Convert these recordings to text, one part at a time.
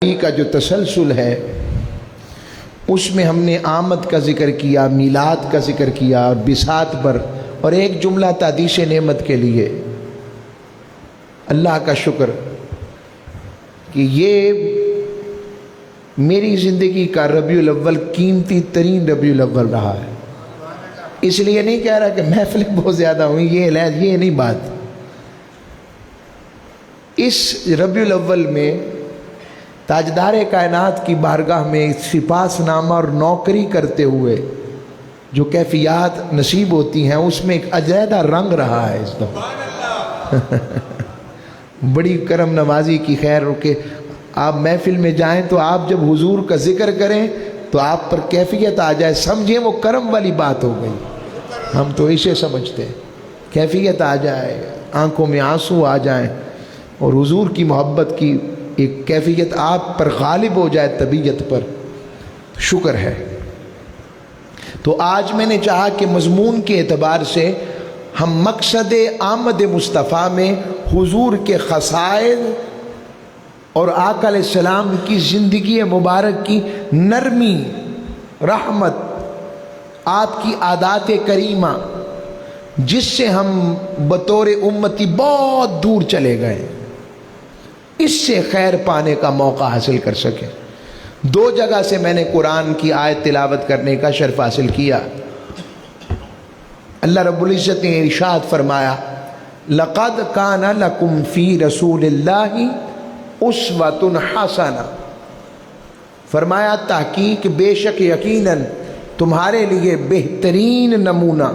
کا جو تسلسل ہے اس میں ہم نے آمد کا ذکر کیا، میلاد کا ذکر کیا اور بساط پر، اور ایک جملہ تعدیش نعمت کے لیے اللہ کا شکر کہ یہ میری زندگی کا ربیع الاول قیمتی ترین ربیع الاول رہا ہے۔ اس لیے نہیں کہہ رہا کہ محفلیں بہت زیادہ ہوئی، یہ نہیں بات۔ اس ربیع الاول میں تاجدار کائنات کی بارگاہ میں سپاس نامہ اور نوکری کرتے ہوئے جو کیفیات نصیب ہوتی ہیں اس میں ایک علیحدہ رنگ رہا ہے اس دفعہ۔ بڑی کرم نوازی کی خیر ہو کہ آپ محفل میں جائیں تو آپ جب حضور کا ذکر کریں تو آپ پر کیفیت آ جائے، سمجھیں وہ کرم والی بات ہو گئی۔ ہم تو اسے سمجھتے ہیں، کیفیت آ جائے، آنکھوں میں آنسو آ جائیں اور حضور کی محبت کی ایک کیفیت آپ پر غالب ہو جائے طبیعت پر، شکر ہے۔ تو آج میں نے چاہا کہ مضمون کے اعتبار سے ہم مقصد آمد مصطفیٰ میں حضور کے خصائص اور آقا علیہ السلام کی زندگی مبارک کی نرمی، رحمت، آپ کی عادات کریمہ جس سے ہم بطور امتی بہت دور چلے گئے، اس سے خیر پانے کا موقع حاصل کر سکیں۔ دو جگہ سے میں نے قرآن کی آیت تلاوت کرنے کا شرف حاصل کیا۔ اللہ رب العزت نے ارشاد فرمایا، لَقَدْ كَانَ لَكُمْ فِي رَسُولِ اللَّهِ أُسْوَةٌ حَسَنَةٌ، فرمایا تحقیق بے شک یقیناً تمہارے لیے بہترین نمونہ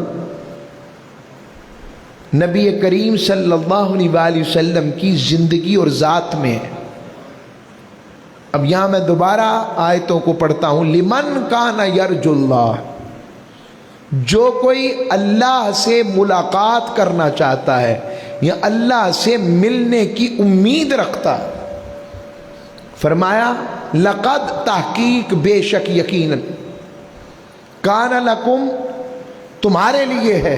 نبی کریم صلی اللہ علیہ وآلہ وسلم کی زندگی اور ذات میں ہے۔ اب یہاں میں دوبارہ آیتوں کو پڑھتا ہوں۔ لمن کان یرجو اللہ، جو کوئی اللہ سے ملاقات کرنا چاہتا ہے یا اللہ سے ملنے کی امید رکھتا ہے، فرمایا لقد تحقیق بے شک یقیناً، کان لکم تمہارے لیے ہے،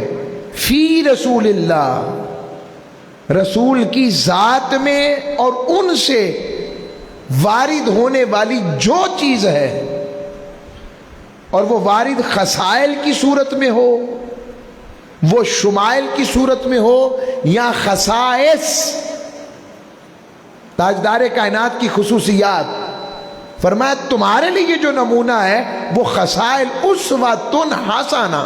فی رسول اللہ رسول کی ذات میں اور ان سے وارد ہونے والی جو چیز ہے، اور وہ وارد خصائل کی صورت میں ہو، وہ شمائل کی صورت میں ہو، یا خصائص تاجدار کائنات کی خصوصیات، فرمایا تمہارے لیے جو نمونہ ہے وہ خصائل اسوۃ حسنہ،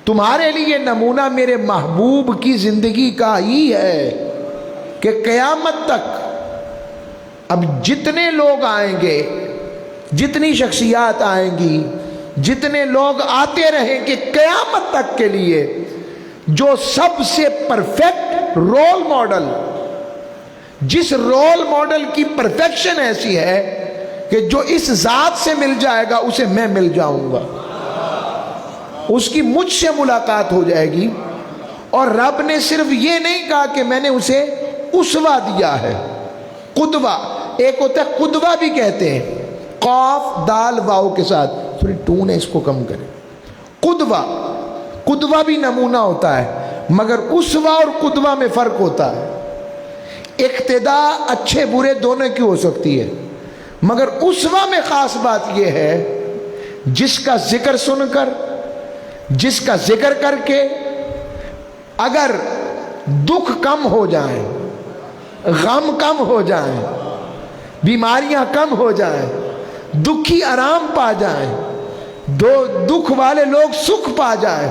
تمہارے لیے نمونہ میرے محبوب کی زندگی کا ہی ہے کہ قیامت تک اب جتنے لوگ آئیں گے، جتنی شخصیات آئیں گی، جتنے لوگ آتے رہیں گے قیامت تک کے لیے، جو سب سے پرفیکٹ رول ماڈل، جس رول ماڈل کی پرفیکشن ایسی ہے کہ جو اس ذات سے مل جائے گا اسے میں مل جاؤں گا، اس کی مجھ سے ملاقات ہو جائے گی۔ اور رب نے صرف یہ نہیں کہا کہ میں نے اسے اسوہ دیا ہے، قدوہ، ایک ہوتا ہے قدوہ بھی کہتے ہیں، قاف دال واو کے ساتھ، تھوڑی ٹون ہے اس کو کم کریں، قدوہ بھی نمونہ ہوتا ہے، مگر اسوہ اور قدوہ میں فرق ہوتا ہے۔ اقتدا اچھے برے دونوں کی ہو سکتی ہے، مگر اسوہ میں خاص بات یہ ہے جس کا ذکر سن کر، جس کا ذکر کر کے اگر دکھ کم ہو جائیں، غم کم ہو جائیں، بیماریاں کم ہو جائیں، دکھی آرام پا جائیں، دکھ والے لوگ سکھ پا جائیں،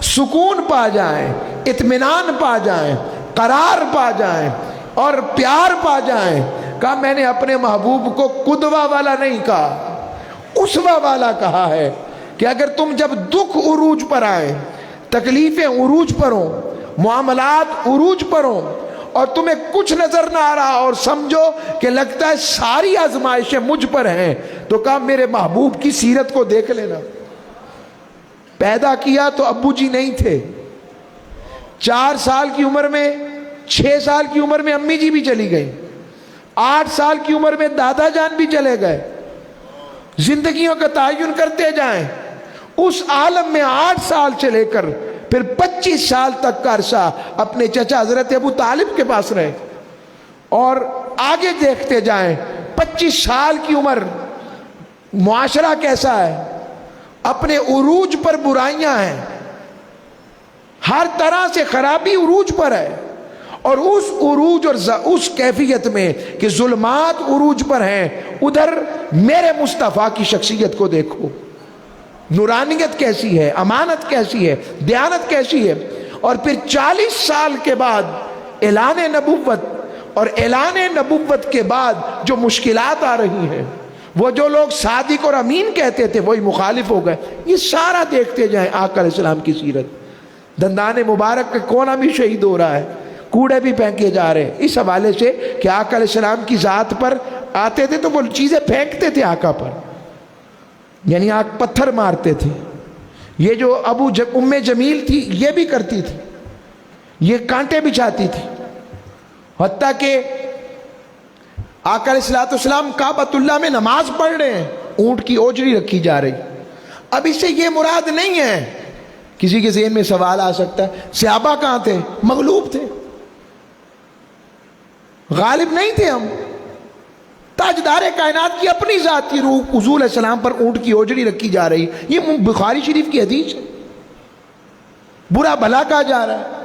سکون پا جائیں، اطمینان پا جائیں، قرار پا جائیں اور پیار پا جائیں، کہا میں نے اپنے محبوب کو قدوہ والا نہیں کہا، اسوہ والا کہا ہے کہ اگر تم جب دکھ عروج پر آئے، تکلیفیں عروج پر ہوں، معاملات عروج پر ہوں اور تمہیں کچھ نظر نہ آ رہا اور سمجھو کہ لگتا ہے ساری آزمائشیں مجھ پر ہیں، تو کہا میرے محبوب کی سیرت کو دیکھ لینا۔ پیدا کیا تو ابو جی نہیں تھے، 4 سال کی عمر میں، 6 سال کی عمر میں امی جی بھی چلی گئی، 8 سال کی عمر میں دادا جان بھی چلے گئے، زندگیوں کا تعین کرتے جائیں، اس عالم میں 8 سال سے لے کر پھر 25 سال تک کا عرصہ اپنے چچا حضرت ابو طالب کے پاس رہے، اور آگے دیکھتے جائیں 25 سال کی عمر، معاشرہ کیسا ہے، اپنے عروج پر برائیاں ہیں، ہر طرح سے خرابی عروج پر ہے، اور اس عروج اور اس کیفیت میں کہ ظلمات عروج پر ہیں، ادھر میرے مصطفیٰ کی شخصیت کو دیکھو، نورانیت کیسی ہے، امانت کیسی ہے، دیانت کیسی ہے۔ اور پھر 40 سال کے بعد اعلان نبوت، اور اعلان نبوت کے بعد جو مشکلات آ رہی ہیں، وہ جو لوگ صادق اور امین کہتے تھے وہی مخالف ہو گئے۔ یہ سارا دیکھتے جائیں آقا علیہ السلام کی سیرت، دندان مبارک کا کونا بھی شہید ہو رہا ہے، کوڑے بھی پھینکے جا رہے ہیں، اس حوالے سے کہ آقا علیہ السلام کی ذات پر آتے تھے تو وہ چیزیں پھینکتے تھے آقا پر، یعنی آگ پتھر مارتے تھے۔ یہ جو ام جمیل تھی یہ بھی کرتی تھی، یہ کانٹے بچھاتی تھی، حتیٰ کہ آقا علیہ السلام کعبۃ اللہ میں نماز پڑھ رہے ہیں، اونٹ کی اوجری رکھی جا رہی۔ اب اس سے یہ مراد نہیں ہے، کسی کے ذہن میں سوال آ سکتا ہے صحابہ کہاں تھے؟ مغلوب تھے، غالب نہیں تھے ہم۔ تاجدار کائنات کی اپنی ذات کی روح حضور علیہ السلام پر اونٹ کی اوجری رکھی جا رہی، یہ بخاری شریف کی حدیث ہے، برا بھلا کہا جا رہا ہے۔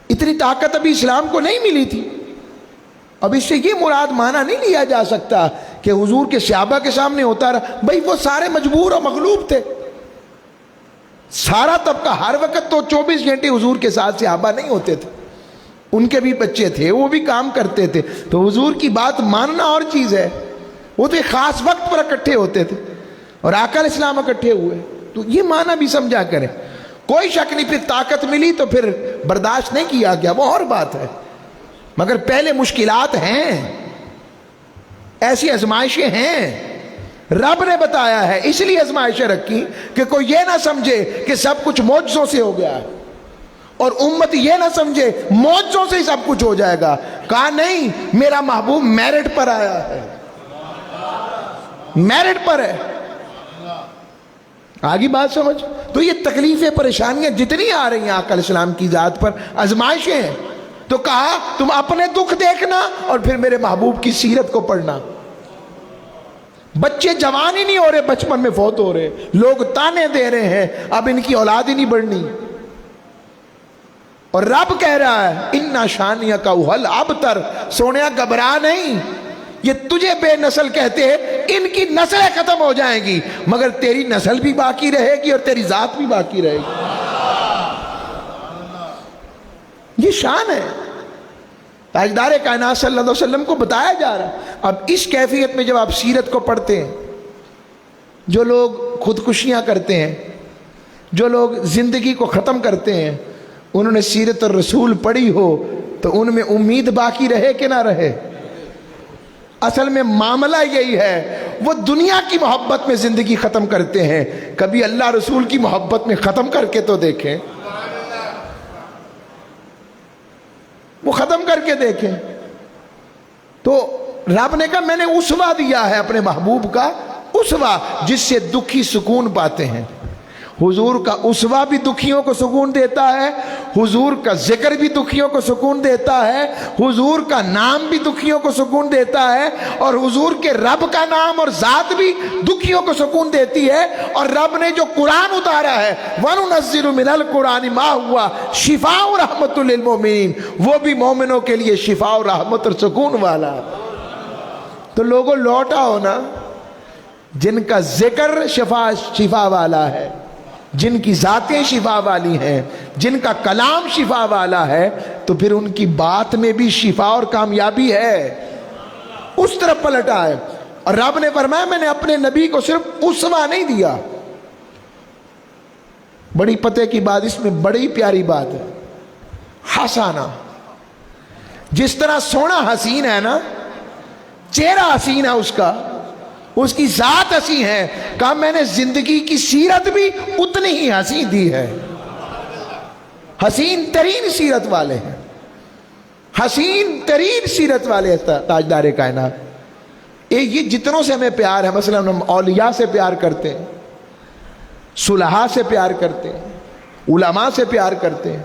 اتنی طاقت ابھی اسلام کو نہیں ملی تھی۔ اب اس سے یہ مراد مانا نہیں لیا جا سکتا کہ حضور کے صحابہ کے سامنے ہوتا رہا، بھئی وہ سارے مجبور اور مغلوب تھے، سارا طبقہ ہر وقت تو 24 گھنٹے حضور کے ساتھ صحابہ نہیں ہوتے تھے، ان کے بھی بچے تھے، وہ بھی کام کرتے تھے، تو حضور کی بات ماننا اور چیز ہے، وہ تو ایک خاص وقت پر اکٹھے ہوتے تھے، اور آقا علیہ السلام اکٹھے ہوئے، تو یہ معنی بھی سمجھا کریں۔ کوئی شک نہیں، پھر طاقت ملی تو پھر برداشت نہیں کیا گیا، وہ اور بات ہے، مگر پہلے مشکلات ہیں، ایسی آزمائشیں ہیں، رب نے بتایا ہے، اس لیے آزمائشیں رکھی کہ کوئی یہ نہ سمجھے کہ سب کچھ معجزوں سے ہو گیا ہے، اور امت یہ نہ سمجھے معجزوں سے ہی سب کچھ ہو جائے گا۔ کہا نہیں، میرا محبوب میرٹ پر آیا ہے، میرٹ پر ہے۔ آگی بات سمجھ؟ تو یہ تکلیفیں پریشانیاں جتنی آ رہی ہیں آقا علیہ السلام کی ذات پر، آزمائشیں ہیں، تو کہا تم اپنے دکھ دیکھنا اور پھر میرے محبوب کی سیرت کو پڑھنا۔ بچے جوان ہی نہیں ہو رہے، بچپن میں فوت ہو رہے، لوگ تانے دے رہے ہیں اب ان کی اولاد ہی نہیں بڑھنی، اور رب کہہ رہا ہے اِنَّ شَانِئَکَ هُوَ الْأَبْتَرُ، سونیا گھبرا نہیں، یہ تجھے بے نسل کہتے ہیں، ان کی نسلیں ختم ہو جائیں گی مگر تیری نسل بھی باقی رہے گی اور تیری ذات بھی باقی رہے گی۔ یہ شان ہے، تاجدار کائنات صلی اللہ علیہ وسلم کو بتایا جا رہا ہے۔ اب اس کیفیت میں جب آپ سیرت کو پڑھتے ہیں، جو لوگ خودکشیاں کرتے ہیں، جو لوگ زندگی کو ختم کرتے ہیں، انہوں نے سیرت الرسول پڑھی ہو تو ان میں امید باقی رہے کہ نہ رہے؟ اصل میں معاملہ یہی ہے، وہ دنیا کی محبت میں زندگی ختم کرتے ہیں، کبھی اللہ رسول کی محبت میں ختم کر کے تو دیکھیں، وہ ختم کر کے دیکھیں۔ تو رب نے کہا میں نے اسوہ دیا ہے اپنے محبوب کا، اسوہ جس سے دکھی سکون پاتے ہیں۔ حضور کا اسوہ بھی دکھیوں کو سکون دیتا ہے، حضور کا ذکر بھی دکھیوں کو سکون دیتا ہے، حضور کا نام بھی دکھیوں کو سکون دیتا ہے، اور حضور کے رب کا نام اور ذات بھی دکھیوں کو سکون دیتی ہے۔ اور رب نے جو قرآن اتارا ہے وَنُنَزِّلُ مِنَ الْقُرْآنِ مَا هُوَ شِفَاءٌ وَرَحْمَةٌ لِّلْمُؤْمِنِينَ، وہ بھی مومنوں کے لیے شفا اور رحمت اور سکون والا۔ تو لوگوں لوٹا ہونا، جن کا ذکر شفا والا ہے، جن کی ذاتیں شفا والی ہیں، جن کا کلام شفا والا ہے، تو پھر ان کی بات میں بھی شفا اور کامیابی ہے، اس طرف پلٹا ہے۔ اور رب نے فرمایا میں نے اپنے نبی کو صرف اسوہ نہیں دیا۔ بڑی پتے کی بات، اس میں بڑی پیاری بات ہے، حسانہ، جس طرح سونا حسین ہے نا، چہرہ حسین ہے اس کی ذات حسین ہے، کہا میں نے زندگی کی سیرت بھی اتنی ہی حسین دی ہے۔ حسین ترین سیرت والے ہیں، حسین ترین سیرت والے تاجدار کائنات۔ یہ جتنوں سے ہمیں پیار ہے، مثلا ہم اولیاء سے پیار کرتے ہیں، صلحاء سے پیار کرتے ہیں، علماء سے پیار کرتے ہیں،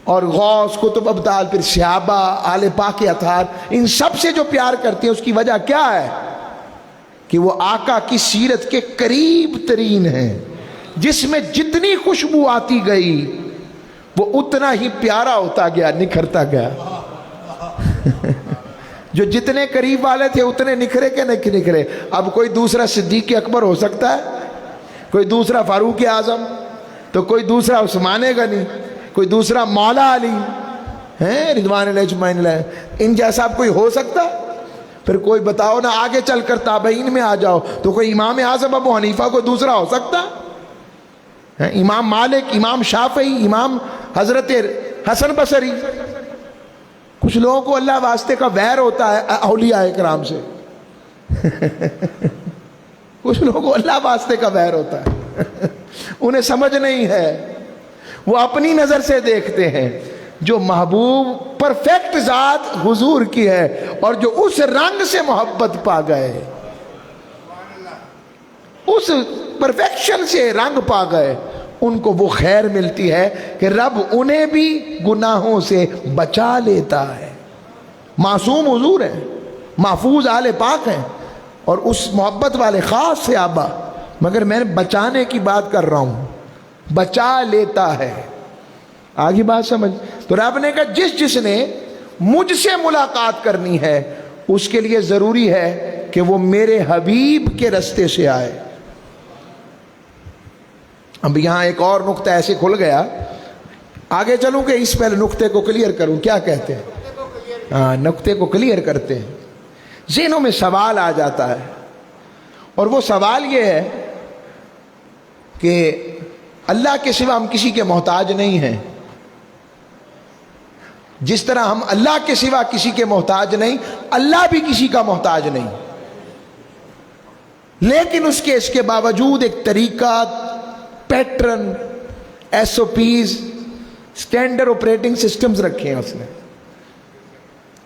اور غوث قطب ابدال، پھر صحابہ، آل پاک اطہار، ان سب سے جو پیار کرتے ہیں اس کی وجہ کیا ہے؟ کہ وہ آقا کی سیرت کے قریب ترین ہیں، جس میں جتنی خوشبو آتی گئی وہ اتنا ہی پیارا ہوتا گیا، نکھرتا گیا۔ جو جتنے قریب والے تھے اتنے نکھرے کے نہیں نکھرے۔ اب کوئی دوسرا صدیق اکبر ہو سکتا ہے، کوئی دوسرا فاروق اعظم، تو کوئی دوسرا عثمان غنی، کوئی دوسرا مولا علی ہیں رضوان اللہ اجمعین علیہ، ان جیسا اب کوئی ہو سکتا؟ پھر کوئی بتاؤ نا، آگے چل کر تابعین میں آ جاؤ تو کوئی امام اعظم ابو حنیفہ کو دوسرا ہو سکتا ہے؟ امام مالک، امام شافعی، امام حضرت حسن بصری۔ کچھ لوگوں کو اللہ واسطے کا ویر ہوتا ہے اولیاء کرام سے، کچھ لوگوں کو اللہ واسطے کا ویر ہوتا ہے، انہیں سمجھ نہیں ہے، وہ اپنی نظر سے دیکھتے ہیں۔ جو محبوب پرفیکٹ ذات حضور کی ہے اور جو اس رنگ سے محبت پا گئے، اس پرفیکشن سے رنگ پا گئے، ان کو وہ خیر ملتی ہے کہ رب انہیں بھی گناہوں سے بچا لیتا ہے۔ معصوم حضور ہیں، محفوظ آل پاک ہیں، اور اس محبت والے خاص صحابہ، مگر میں بچانے کی بات کر رہا ہوں، بچا لیتا ہے۔ آگے بات سمجھ؟ تو رب نے کہا جس نے مجھ سے ملاقات کرنی ہے اس کے لیے ضروری ہے کہ وہ میرے حبیب کے رستے سے آئے۔ اب یہاں ایک اور نقطہ ایسے کھل گیا، آگے چلوں کہ اس پہلے نقطے کو کلیئر کروں، کیا کہتے ہیں؟ ہاں، نقطے کو کلیئر کرتے ہیں۔ ذہنوں میں سوال آ جاتا ہے، اور وہ سوال یہ ہے کہ اللہ کے سوا ہم کسی کے محتاج نہیں ہیں۔ جس طرح ہم اللہ کے سوا کسی کے محتاج نہیں، اللہ بھی کسی کا محتاج نہیں، لیکن اس کے باوجود ایک طریقہ، pattern, S O Ps, standard operating systems رکھے ہیں اس نے۔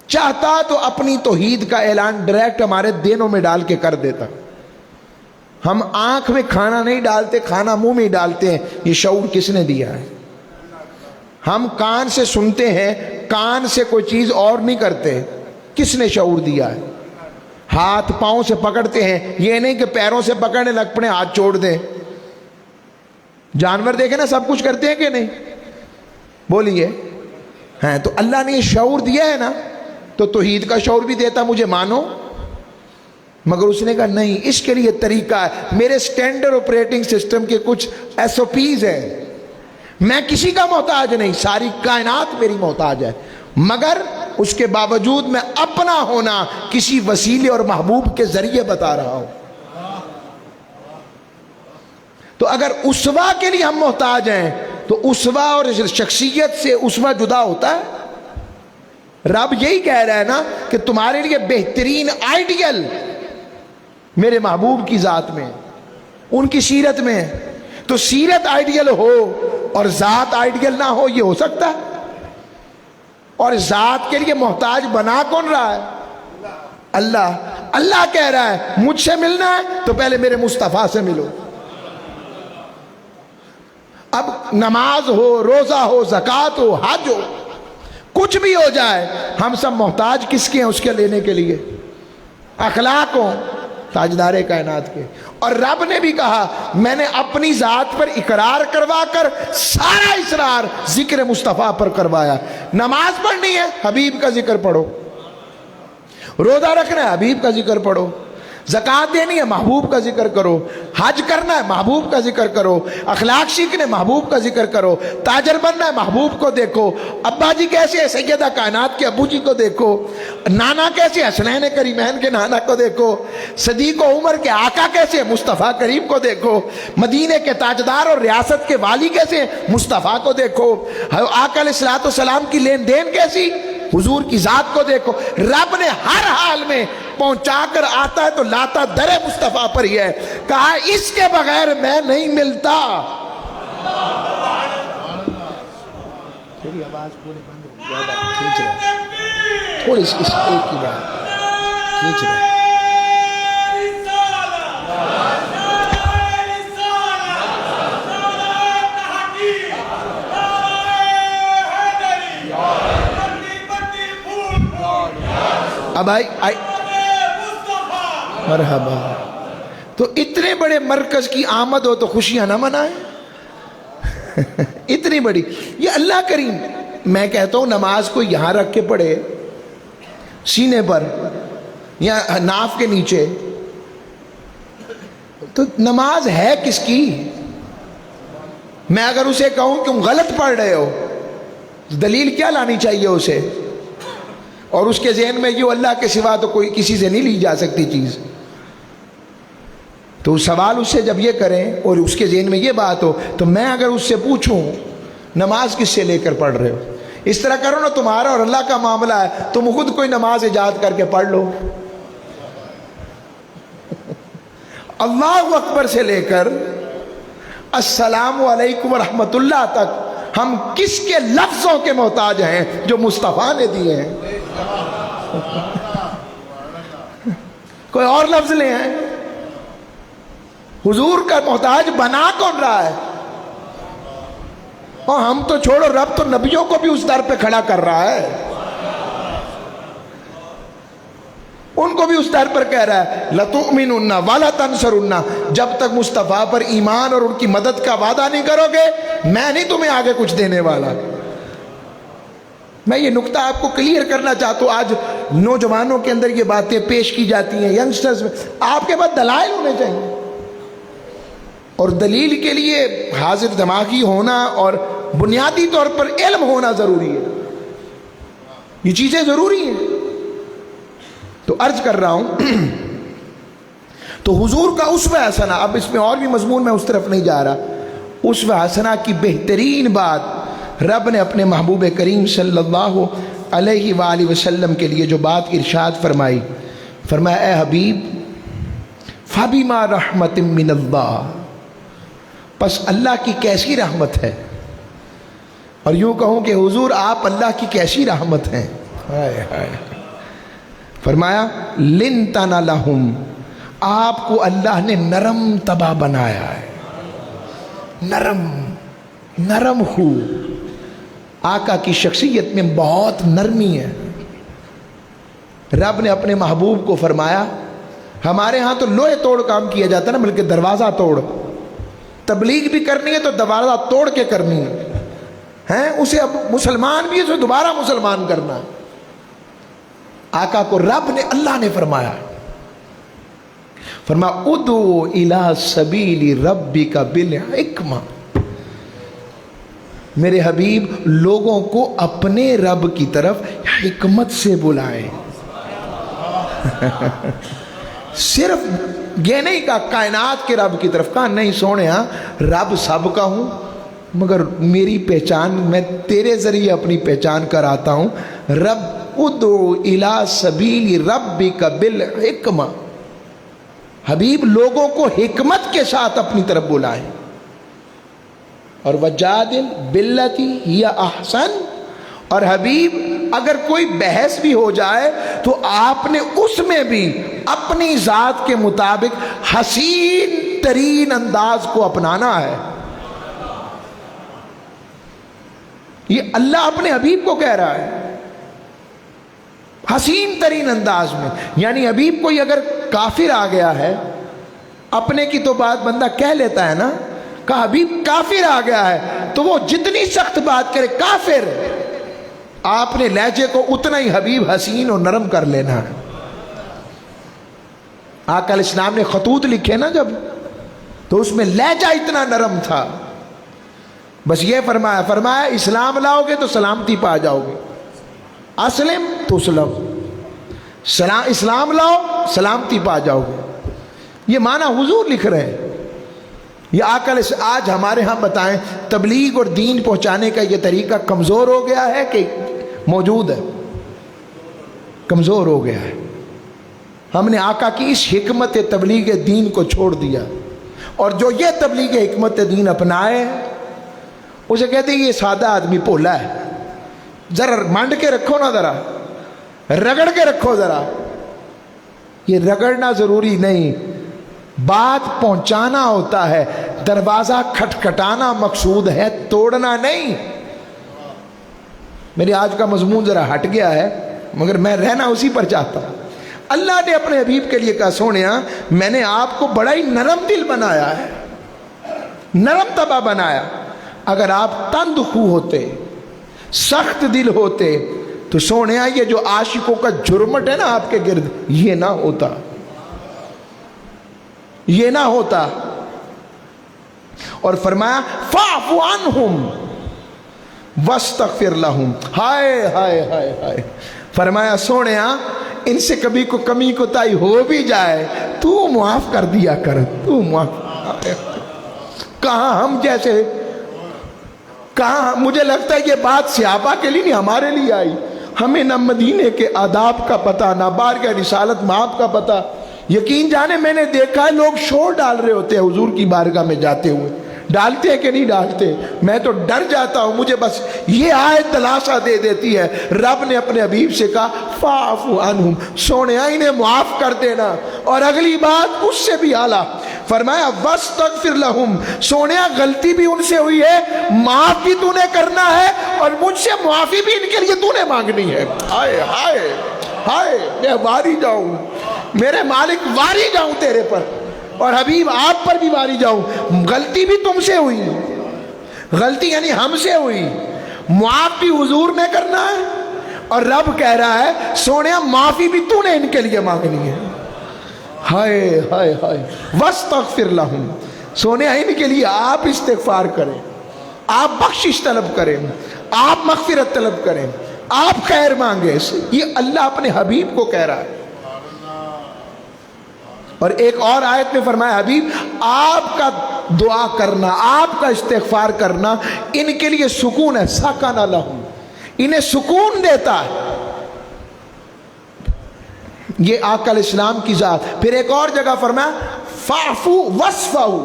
چاہتا تو اپنی توحید کا اعلان ڈائریکٹ ہمارے دینوں میں ڈال کے کر دیتا۔ ہم آنکھ میں کھانا نہیں ڈالتے، کھانا منہ میں ہی ڈالتے ہیں۔ یہ شعور کس نے دیا ہے؟ ہم کان سے سنتے ہیں، کان سے کوئی چیز اور نہیں کرتے، کس نے شعور دیا ہے؟ ہاتھ پاؤں سے پکڑتے ہیں، یہ نہیں کہ پیروں سے پکڑنے لگ پڑے ہاتھ چھوڑ دیں۔ جانور دیکھیں نا، سب کچھ کرتے ہیں کہ نہیں؟ بولیے۔ ہاں، تو اللہ نے یہ شعور دیا ہے نا، تو توحید کا شعور بھی دیتا، مجھے مانو۔ مگر اس نے کہا نہیں، اس کے لیے طریقہ ہے، میرے سٹینڈرڈ آپریٹنگ سسٹم کے کچھ ایس او پیز ہیں۔ میں کسی کا محتاج نہیں، ساری کائنات میری محتاج ہے، مگر اس کے باوجود میں اپنا ہونا کسی وسیلے اور محبوب کے ذریعے بتا رہا ہوں۔ تو اگر اسوہ کے لیے ہم محتاج ہیں تو اسوہ اور شخصیت سے اسوہ جدا ہوتا ہے؟ رب یہی کہہ رہا ہے نا کہ تمہارے لیے بہترین آئیڈیل میرے محبوب کی ذات میں، ان کی سیرت میں۔ تو سیرت آئیڈیل ہو اور ذات آئیڈیل نہ ہو، یہ ہو سکتا ہے؟ اور ذات کے لیے محتاج بنا کون رہا ہے؟ اللہ۔ اللہ کہہ رہا ہے مجھ سے ملنا ہے تو پہلے میرے مصطفیٰ سے ملو۔ اب نماز ہو، روزہ ہو، زکوٰۃ ہو، حج ہو، کچھ بھی ہو جائے، ہم سب محتاج کس کے ہیں اس کے لینے کے لیے؟ اخلاق ہو تاجدار کائنات کے۔ اور رب نے بھی کہا میں نے اپنی ذات پر اقرار کروا کر سارا اصرار ذکر مصطفیٰ پر کروایا۔ نماز پڑھنی ہے، حبیب کا ذکر پڑھو۔ روزہ رکھنا ہے، حبیب کا ذکر پڑھو۔ زکوٰۃ دینی ہے، محبوب کا ذکر کرو۔ حج کرنا ہے، محبوب کا ذکر کرو۔ اخلاق سیکھنے، محبوب کا ذکر کرو۔ تاجر بننا ہے، محبوب کو دیکھو۔ ابا جی کیسے ہیں؟ سیدہ کائنات کے ابو جی کو دیکھو۔ نانا کیسے ہیں؟ حسنین کریمین کے نانا کو دیکھو۔ صدیق و عمر کے آقا کیسے ہیں؟ مصطفیٰ کریم کو دیکھو۔ مدینے کے تاجدار اور ریاست کے والی کیسے ہیں؟ مصطفیٰ کو دیکھو۔ آقا علیہ الصلوۃ والسلام کی لین دین کیسی؟ حضور کی ذات کو دیکھو۔ رب نے ہر حال میں پہنچا کر آتا ہے تو لاتا در مصطفیٰ پر ہی ہے۔ کہا اس کے بغیر میں نہیں ملتا۔ تھوڑی آواز پورے بند ہو گئی، کھینچ رہے، تھوڑی اس ایک کی بات کھینچ رہے۔ اب آئی مرحبا. تو اتنے بڑے مرکز کی آمد ہو تو خوشیاں نہ منائیں. اتنی بڑی. یہ اللہ کریم. میں کہتا ہوں نماز کو یہاں رکھ کے پڑھے سینے پر یا ناف کے نیچے تو نماز ہے کس کی؟ میں اگر اسے کہوں کہ تم غلط پڑھ رہے ہو دلیل کیا لانی چاہیے اسے؟ اور اس کے ذہن میں یہ اللہ کے سوا تو کوئی کسی سے نہیں لی جا سکتی چیز. تو سوال اس سے جب یہ کریں اور اس کے ذہن میں یہ بات ہو تو میں اگر اس سے پوچھوں نماز کس سے لے کر پڑھ رہے ہو، اس طرح کرو نا تمہارا اور اللہ کا معاملہ ہے، تم خود کوئی نماز ایجاد کر کے پڑھ لو. اللہ اکبر سے لے کر السلام علیکم ورحمۃ اللہ تک ہم کس کے لفظوں کے محتاج ہیں جو مصطفیٰ نے دیے ہیں؟ کوئی اور لفظ لے ہیں؟ حضور کا محتاج بنا کون رہا ہے؟ اور ہم تو چھوڑو، رب تو نبیوں کو بھی اس در پہ کھڑا کر رہا ہے، ان کو بھی اس در پر کہہ رہا ہے لَتُؤْمِنُنَّ وَلَا تَنْصُرُنَّ. جب تک مصطفیٰ پر ایمان اور ان کی مدد کا وعدہ نہیں کرو گے میں نہیں تمہیں آگے کچھ دینے والا. میں یہ نقطہ آپ کو کلیئر کرنا چاہتا ہوں. آج نوجوانوں کے اندر یہ باتیں پیش کی جاتی ہیں، ینگسٹرز میں. آپ کے پاس دلائل ہونے چاہیے، اور دلیل کے لیے حاضر دماغی ہونا اور بنیادی طور پر علم ہونا ضروری ہے. یہ چیزیں ضروری ہیں. تو عرض کر رہا ہوں تو حضور کا اسوہ حسنہ، اب اس میں اور بھی مضمون میں اس طرف نہیں جا رہا. اسوہ حسنہ کی بہترین بات رب نے اپنے محبوب کریم صلی اللہ علیہ وآلہ وسلم کے لیے جو بات ارشاد فرمائی، فرمایا اے حبیب فَبِمَا رَحْمَةٍ مِّنَ اللَّهِ، پس اللہ کی کیسی رحمت ہے. اور یوں کہوں کہ حضور آپ اللہ کی کیسی رحمت ہیں. فرمایا لِنْتَنَ لَهُمْ، آپ کو اللہ نے نرم طبع بنایا ہے. نرم ہو. آقا کی شخصیت میں بہت نرمی ہے. رب نے اپنے محبوب کو فرمایا، ہمارے ہاں تو لوہے توڑ کام کیا جاتا ہے نا، بلکہ دروازہ توڑ. تبلیغ بھی کرنی ہے تو دروازہ توڑ کے کرنی ہے، اسے اب مسلمان بھی اسے دوبارہ مسلمان کرنا. آقا کو رب نے، اللہ نے فرمایا ادعو الی سبیل ربک بالحکمہ، میرے حبیب لوگوں کو اپنے رب کی طرف حکمت سے بلائیں. صرف یہ نہیں کہا کائنات کے رب کی طرف، کہا نہیں سونے ہاں رب سب کا ہوں مگر میری پہچان میں تیرے ذریعے اپنی پہچان کراتا ہوں. رب ادعو الی سبیل ربک بالحکمہ، حبیب لوگوں کو حکمت کے ساتھ اپنی طرف بلائیں. اور وجادل باللتی ہی احسن، اور حبیب اگر کوئی بحث بھی ہو جائے تو آپ نے اس میں بھی اپنی ذات کے مطابق حسین ترین انداز کو اپنانا ہے. یہ اللہ اپنے حبیب کو کہہ رہا ہے حسین ترین انداز میں. یعنی حبیب کوئی اگر کافر آ گیا ہے، اپنے کی تو بات بندہ کہہ لیتا ہے نا، کہ حبیب کافر آ گیا ہے تو وہ جتنی سخت بات کرے کافر، آپ نے لہجے کو اتنا ہی حبیب حسین اور نرم کر لینا ہے. آقا علیہ السلام نے خطوط لکھے نا جب، تو اس میں لہجہ اتنا نرم تھا. بس یہ فرمایا اسلام لاؤ گے تو سلامتی پا جاؤ گے، اسلم تسلم، اسلام لاؤ سلامتی پا جاؤ گے. یہ معنی حضور لکھ رہے ہیں. یہ آقا آج ہمارے ہاں بتائیں تبلیغ اور دین پہنچانے کا یہ طریقہ کمزور ہو گیا ہے کہ موجود ہے؟ کمزور ہو گیا ہے. ہم نے آقا کی اس حکمت تبلیغ دین کو چھوڑ دیا، اور جو یہ تبلیغ حکمت دین اپنائے اسے کہتے ہیں یہ سادہ آدمی بھولا ہے. ذرا مانڈ کے رکھو نا، ذرا رگڑ کے رکھو. ذرا یہ رگڑنا ضروری نہیں، بات پہنچانا ہوتا ہے. دروازہ کھٹکھٹانا مقصود ہے، توڑنا نہیں. میرے آج کا مضمون ذرا ہٹ گیا ہے، مگر میں رہنا اسی پر چاہتا ہوں۔ اللہ نے اپنے حبیب کے لیے کہا سونیا میں نے آپ کو بڑا ہی نرم دل بنایا ہے، نرم طبع بنایا، اگر آپ تند خو ہوتے، سخت دل ہوتے تو سونیا یہ جو عاشقوں کا جرمٹ ہے نا آپ کے گرد، یہ نہ ہوتا، یہ نہ ہوتا۔ اور فرمایا فاعف عنہم واستغفر لہم، ہائے ہائے ہائے ہائے، فرمایا سونیا ان سے کبھی کو کمی کوتاہی ہو بھی جائے تو معاف کر دیا کر، تو معاف۔ کہاں ہم جیسے، کہاں، مجھے لگتا ہے یہ بات صحابہ کے لیے نہیں ہمارے لیے آئی۔ ہمیں نہ مدینے کے آداب کا پتہ، نہ بارگاہ رسالت مآب کا پتہ۔ یقین جانے میں نے دیکھا ہے لوگ شور ڈال رہے ہوتے ہیں حضور کی بارگاہ میں جاتے ہوئے، ڈالتے ہیں کہ نہیں ڈالتے؟ میں تو ڈر جاتا ہوں، مجھے بس یہ آیت دلاسا دے دیتی ہے۔ رب نے اپنے حبیب سے کہا فاعف عنہم، سونے انہیں معاف کر دینا، اور اگلی بات اس سے بھی اعلیٰ فرمایا واستغفر لہم، سونیا غلطی بھی ان سے ہوئی ہے، معاف بھی تو نے کرنا ہے، اور مجھ سے معافی بھی ان کے لیے تو نے مانگنی ہے۔ ہائے ہائے ہائے، میں واری جاؤں، میرے مالک واری جاؤں تیرے پر، اور حبیب آپ پر بھی واری جاؤں۔ غلطی بھی تم سے ہوئی، غلطی یعنی ہم سے ہوئی، معاف بھی حضور نے کرنا ہے، اور رب کہہ رہا ہے سونیا معافی بھی تو نے ان کے لیے مانگنی ہے۔ ہائے ہائے ہائے، واستغفر لہم، سونیا ان کے لیے آپ استغفار کریں، آپ بخشش طلب کریں، آپ مغفرت طلب کریں، آپ خیر مانگیں۔ یہ اللہ اپنے حبیب کو کہہ رہا ہے۔ اور ایک اور آیت میں فرمایا حبیب آپ کا دعا کرنا، آپ کا استغفار کرنا ان کے لیے سکون ہے، سکن لہم، انہیں سکون دیتا ہے۔ یہ آقا علیہ السلام کی ذات۔ پھر ایک اور جگہ فرمایا فاعفو واصفحوا،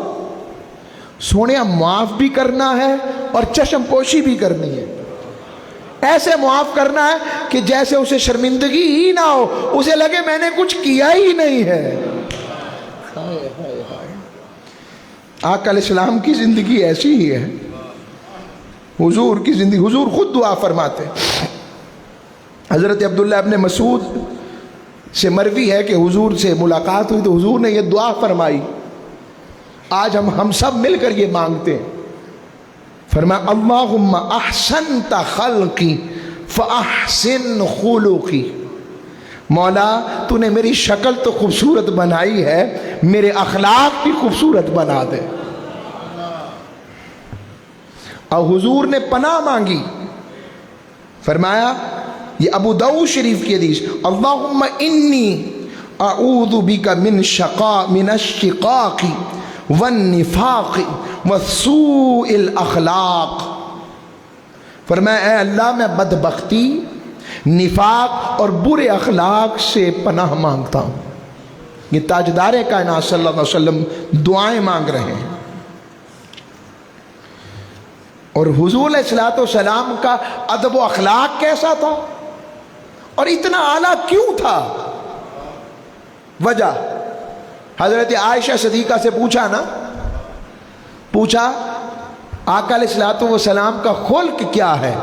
سونیا معاف بھی کرنا ہے اور چشم پوشی بھی کرنی ہے، ایسے معاف کرنا ہے کہ جیسے اسے شرمندگی ہی نہ ہو، اسے لگے میں نے کچھ کیا ہی نہیں ہے۔ آقا علیہ السلام کی زندگی ایسی ہی ہے، حضور کی زندگی، حضور خود دعا فرماتے۔ حضرت عبداللہ ابن مسعود سے مروی ہے کہ حضور سے ملاقات ہوئی تو حضور نے یہ دعا فرمائی، آج ہم سب مل کر یہ مانگتے ہیں۔ فرمایا اللہم احسنت خلقی فاحسن خلقی، مولا تو نے میری شکل تو خوبصورت بنائی ہے، میرے اخلاق بھی خوبصورت بنا دے۔ اور حضور نے پناہ مانگی، فرمایا یہ ابو داؤد شریف کی حدیث، اللہم انی اعوذ بک من الشقاق والنفاق وسوء الاخلاق، فرمایا اے اللہ میں بدبختی، نفاق اور برے اخلاق سے پناہ مانگتا ہوں۔ یہ تاجدار کائنات صلی اللہ علیہ وسلم دعائیں مانگ رہے ہیں۔ اور حضور علیہ الصلوۃ والسلام کا ادب و اخلاق کیسا تھا اور اتنا اعلیٰ کیوں تھا؟ وجہ حضرت عائشہ صدیقہ سے پوچھا نا، پوچھا آقا علیہ الصلوۃ والسلام کا خلق کیا ہے؟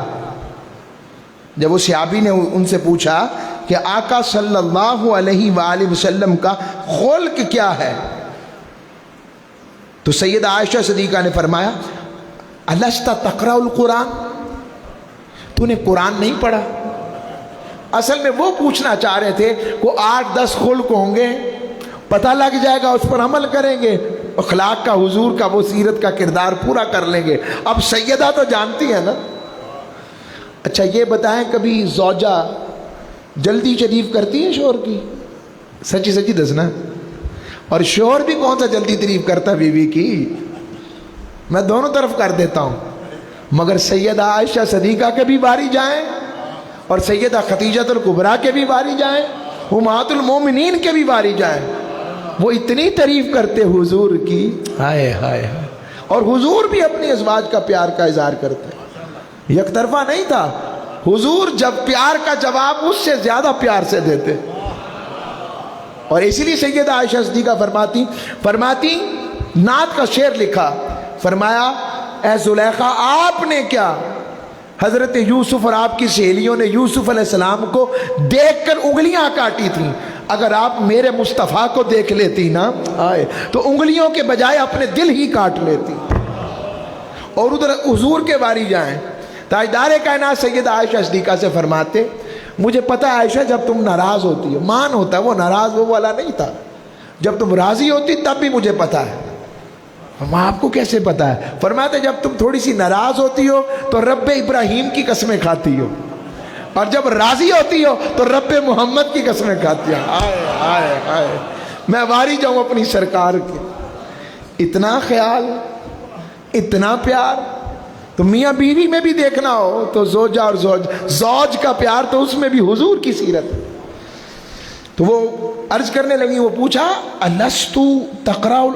جب وہ صحابی نے ان سے پوچھا کہ آقا صلی اللہ علیہ وآلہ وسلم کا خلق کیا ہے، تو سیدہ عائشہ صدیقہ نے فرمایا الست تقرأ القرآن، تو نے قرآن نہیں پڑھا؟ اصل میں وہ پوچھنا چاہ رہے تھے وہ 8-10 خلق ہوں گے، پتہ لگ جائے گا، اس پر عمل کریں گے، اخلاق کا، حضور کا، وہ سیرت کا کردار پورا کر لیں گے۔ اب سیدہ تو جانتی ہے نا۔ اچھا یہ بتائیں کبھی زوجہ جلدی شریف کرتی ہے شوہر کی؟ سچی سچی دسنا۔ اور شوہر بھی کون سا جلدی تعریف کرتا بیوی کی؟ میں دونوں طرف کر دیتا ہوں، مگر سیدہ عائشہ صدیقہ کے بھی باری جائیں اور سیدہ خدیجہ الکبریٰ کے بھی باری جائیں، امہات المومنین کے بھی باری جائیں، وہ اتنی تعریف کرتے حضور کی، ہائے ہائے ہائے۔ اور حضور بھی اپنی ازواج کا پیار کا اظہار کرتے، یک طرفہ نہیں تھا۔ حضور جب پیار کا جواب اس سے زیادہ پیار سے دیتے، اور اسی لیے سیدہ عائشہ صدیقہ فرماتی نعت کا شعر لکھا، فرمایا اے زلیخا آپ نے کیا حضرت یوسف اور آپ کی سہیلیوں نے یوسف علیہ السلام کو دیکھ کر انگلیاں کاٹی تھیں. اگر آپ میرے مصطفیٰ کو دیکھ لیتی نا تو انگلیوں کے بجائے اپنے دل ہی کاٹ لیتی. اور ادھر حضور کے باری جائیں، تاجدار کائنات سیدہ عائشہ صدیقہ سے فرماتے مجھے پتہ ہے عائشہ جب تم ناراض ہوتی ہو، مان ہوتا وہ ناراض وہ والا نہیں تھا، جب تم راضی ہوتی تب بھی مجھے پتہ ہے. ہم آپ کو کیسے پتہ ہے؟ فرماتے جب تم تھوڑی سی ناراض ہوتی ہو تو رب ابراہیم کی قسمیں کھاتی ہو، اور جب راضی ہوتی ہو تو رب محمد کی قسمیں کھاتی ہو. آئے آئے آئے میں واری جاؤں اپنی سرکار کے. اتنا خیال، اتنا پیار. تو میاں بیوی میں بھی دیکھنا ہو تو زوجہ اور زوج کا پیار تو اس میں بھی حضور کی سیرت. تو وہ عرض کرنے لگی، وہ پوچھا الستو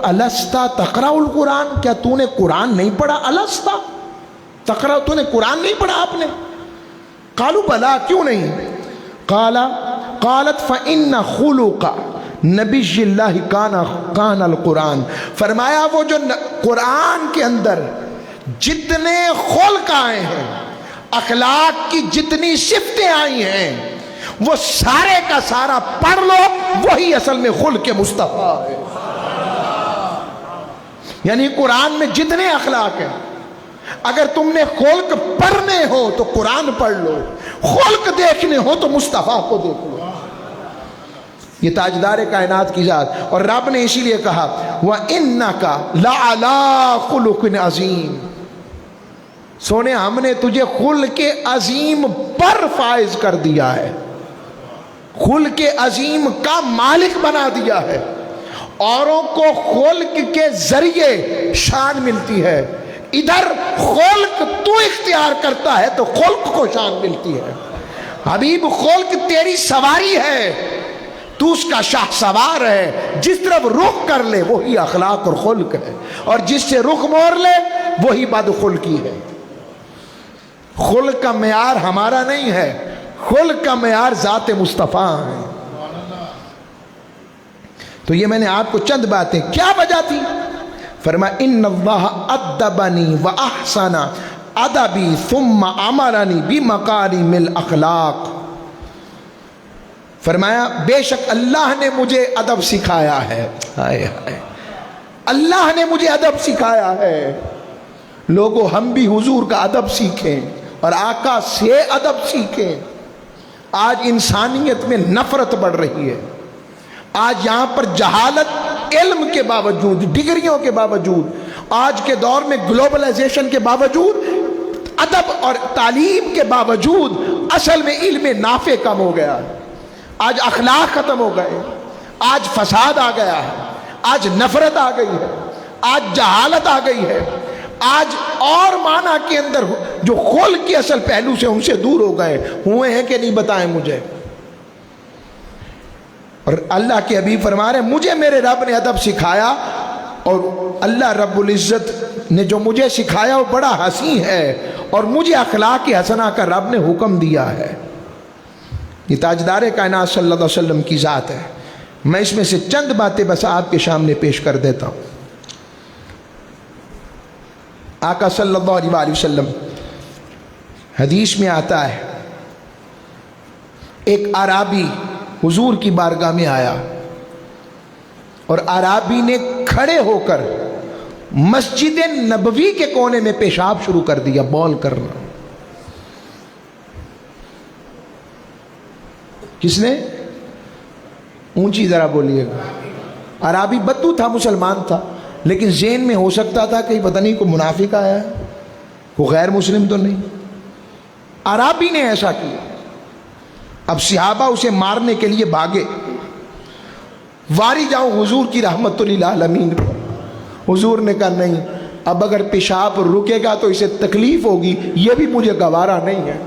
الستا تقرأ القرآن، کیا تو نے قرآن نہیں پڑھا؟ الستا تقرأ، تو نے قرآن نہیں پڑھا آپ نے؟ قالوا بلا، کیوں نہیں؟ قالت فإن خلق نبی اللہ کان القرآن. فرمایا وہ جو قرآن کے اندر جتنے خلق آئے ہیں، اخلاق کی جتنی صفتیں آئی ہیں، وہ سارے کا سارا پڑھ لو، وہی اصل میں خلق مصطفیٰ ہے. یعنی قرآن میں جتنے اخلاق ہیں، اگر تم نے خلق پڑھنے ہو تو قرآن پڑھ لو، خلق دیکھنے ہو تو مصطفیٰ کو دیکھ لو. یہ تاجدار کائنات کی ذات. اور رب نے اسی لیے کہا وَإِنَّكَ لَعَلَىٰ خُلُقٍ عَظِيمٍ، سونے ہم نے تجھے خلق عظیم پر فائز کر دیا ہے، خلق عظیم کا مالک بنا دیا ہے. اوروں کو خلق کے ذریعے شان ملتی ہے، ادھر خلق تو اختیار کرتا ہے تو خلق کو شان ملتی ہے. حبیب خلق تیری سواری ہے، تو اس کا شاہ سوار ہے. جس طرف رخ کر لے وہی اخلاق اور خلق ہے، اور جس سے رخ موڑ لے وہی بد خلقی ہے. خلق کا معیار ہمارا نہیں ہے، خلق کا معیار ذات مصطفیٰ ہے. تو یہ میں نے آپ کو چند باتیں، کیا وجہ تھی؟ فرمایا ان اللہ ادبنی واحسن ادبی ثم امرنی بمکارم الاخلاق. فرمایا بے شک اللہ نے مجھے ادب سکھایا ہے. اللہ نے مجھے ادب سکھایا ہے. لوگوں ہم بھی حضور کا ادب سیکھیں اور آقا سے ادب سیکھیں. آج انسانیت میں نفرت بڑھ رہی ہے. آج یہاں پر جہالت، علم کے باوجود، ڈگریوں کے باوجود، آج کے دور میں گلوبلائزیشن کے باوجود، ادب اور تعلیم کے باوجود اصل میں علم نافع کم ہو گیا ہے. آج اخلاق ختم ہو گئے، آج فساد آ گیا ہے، آج نفرت آ گئی ہے، آج جہالت آ گئی ہے. آج اور معنی کے اندر جو خلق کے اصل پہلو سے ان سے دور ہو گئے ہوئے ہیں کہ نہیں بتائیں مجھے. اور اللہ کے حبیب فرما رہے ہیں مجھے میرے رب نے ادب سکھایا، اور اللہ رب العزت نے جو مجھے سکھایا وہ بڑا حسین ہے، اور مجھے اخلاق حسنہ کا رب نے حکم دیا ہے. یہ تاجدار کائنات صلی اللہ علیہ وسلم کی ذات ہے. میں اس میں سے چند باتیں بس آپ کے سامنے پیش کر دیتا ہوں. آقا صلی اللہ علیہ وسلم، حدیث میں آتا ہے ایک اعرابی حضور کی بارگاہ میں آیا، اور اعرابی نے کھڑے ہو کر مسجد نبوی کے کونے میں پیشاب شروع کر دیا، بول کرنا. کس نے؟ اونچی ذرا بولیے گا. اعرابی بدو تھا، مسلمان تھا، لیکن ذہن میں ہو سکتا تھا کہ پتہ نہیں کوئی منافق آیا ہے، کوئی غیر مسلم تو نہیں. اعرابی نے ایسا کیا. اب صحابہ اسے مارنے کے لیے بھاگے. واری جاؤں حضور کی رحمت للعالمین پر. حضور نے کہا نہیں، اب اگر پیشاب رکے گا تو اسے تکلیف ہوگی، یہ بھی مجھے گوارا نہیں ہے.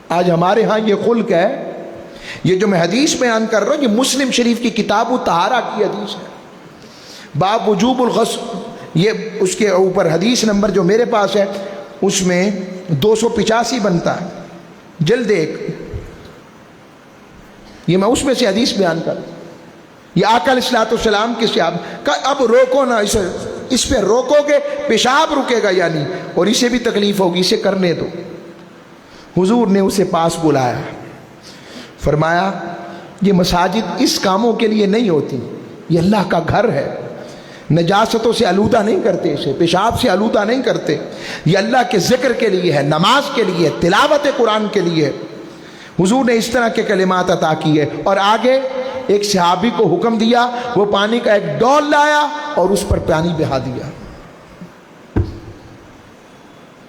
آج ہمارے ہاں یہ خلق ہے. یہ جو میں حدیث بیان کر رہا ہوں یہ مسلم شریف کی کتاب الطہارہ کی حدیث ہے، باب وجوب الغسل. یہ اس کے اوپر حدیث نمبر جو میرے پاس ہے اس میں 285 بنتا ہے، جلد 1. یہ میں اس میں سے حدیث بیان کر. یہ آقا علیہ الصلوۃ والسلام کے صحابہ کا اب روکو نا اسے، اس پہ روکو گے پیشاب رکے گا یعنی، اور اسے بھی تکلیف ہوگی، اسے کرنے دو۔ حضور نے اسے پاس بلایا، فرمایا یہ مساجد اس کاموں کے لیے نہیں ہوتی، یہ اللہ کا گھر ہے، نجاستوں سے آلودہ نہیں کرتے، اسے پیشاب سے آلودہ نہیں کرتے، یہ اللہ کے ذکر کے لیے ہے، نماز کے لیے، تلاوت قرآن کے لیے۔ حضور نے اس طرح کے کلمات عطا کیے، اور آگے ایک صحابی کو حکم دیا، وہ پانی کا ایک ڈول لایا اور اس پر پانی بہا دیا۔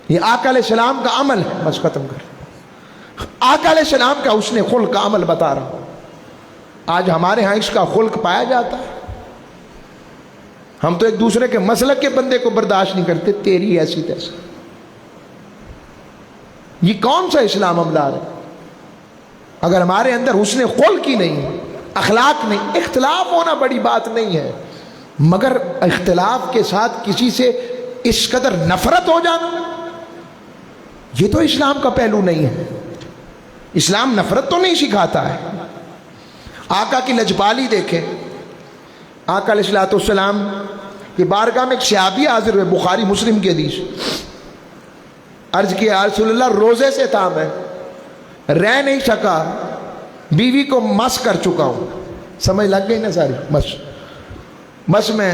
یہ آقا علیہ السلام کا عمل ہے۔ بس ختم کر۔ آقا علیہ السلام کا حسن خلق کا عمل بتا رہا ہوں۔ آج ہمارے ہاں اس کا خلق پایا جاتا ہے؟ ہم تو ایک دوسرے کے مسلک کے بندے کو برداشت نہیں کرتے، تیری ایسی تیسی۔ یہ کون سا اسلام عملار ہے؟ اگر ہمارے اندر حسن خلق ہی نہیں، اخلاق نہیں، اختلاف ہونا بڑی بات نہیں ہے، مگر اختلاف کے ساتھ کسی سے اس قدر نفرت ہو جانا، یہ تو اسلام کا پہلو نہیں ہے۔ اسلام نفرت تو نہیں سکھاتا ہے۔ آقا کی لجپالی دیکھیں۔ آقا علیہ السلام کی بارگاہ میں ایک صحابی حاضر ہوئے، بخاری مسلم کی حدیث۔ عرض کیا یا رسول اللہ روزے سے تھا، میں رہ نہیں سکا، بیوی کو مس کر چکا ہوں۔ سمجھ لگ گئی نا ساری؟ مس میں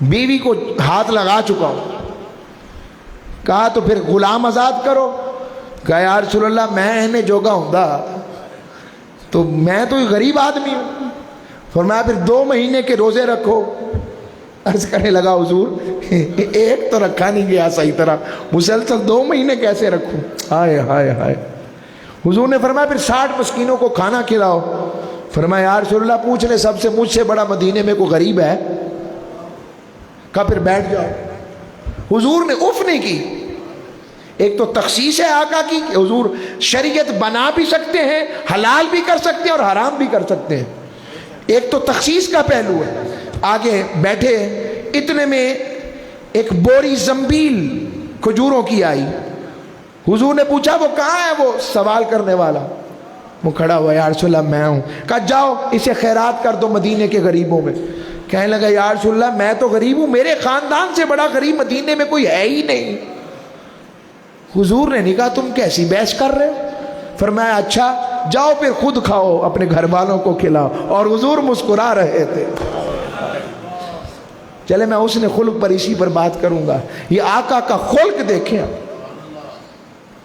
بیوی کو ہاتھ لگا چکا ہوں۔ کہا تو پھر غلام آزاد کرو۔ کہا یا رسول اللہ میں نے جوگا ہوں دا، تو میں تو غریب آدمی ہوں۔ فرمایا پھر 2 مہینے کے روزے رکھو۔ عرض کرنے لگا حضور ایک تو رکھا نہیں گیا صحیح طرح، مسلسل 2 مہینے کیسے رکھوں؟ ہائے ہائے ہائے۔ حضور نے فرمایا پھر 60 مسکینوں کو کھانا کھلاؤ۔ فرمایا یا رسول اللہ پوچھ لے سب سے مجھ سے بڑا مدینے میں کوئی غریب ہے؟ کہا پھر بیٹھ جاؤ۔ حضور نے اف نہیں کی۔ ایک تو تخصیص ہے آقا کی کہ حضور شریعت بنا بھی سکتے ہیں، حلال بھی کر سکتے ہیں اور حرام بھی کر سکتے ہیں، ایک تو تخصیص کا پہلو ہے۔ آگے بیٹھے، اتنے میں ایک بوری زنبیل کھجوروں کی آئی۔ حضور نے پوچھا وہ کہاں ہے وہ سوال کرنے والا؟ وہ کھڑا ہوا، یا رسول اللہ میں ہوں۔ کہا جاؤ اسے خیرات کر دو مدینے کے غریبوں میں۔ کہنے لگا یا رسول اللہ میں تو غریب ہوں، میرے خاندان سے بڑا غریب مدینے میں کوئی ہے ہی نہیں۔ حضور نے نہیں کہا تم کیسی بحث کر رہے ہو؟ فرمایا اچھا جاؤ پھر خود کھاؤ، اپنے گھر والوں کو کھلاؤ۔ اور حضور مسکرا رہے تھے۔ چلے میں حسن خلق پر اسی پر بات کروں گا۔ یہ آقا کا خلق دیکھیں۔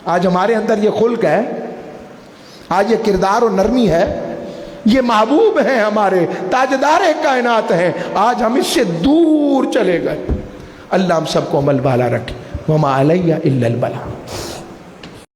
آج ہمارے اندر یہ خلق ہے، آج یہ کردار و نرمی ہے، یہ محبوب ہیں، ہمارے تاجدار کائنات ہیں، آج ہم اس سے دور چلے گئے۔ اللہ ہم سب کو عمل والا رکھے۔ وما علیہ الا البلاغ۔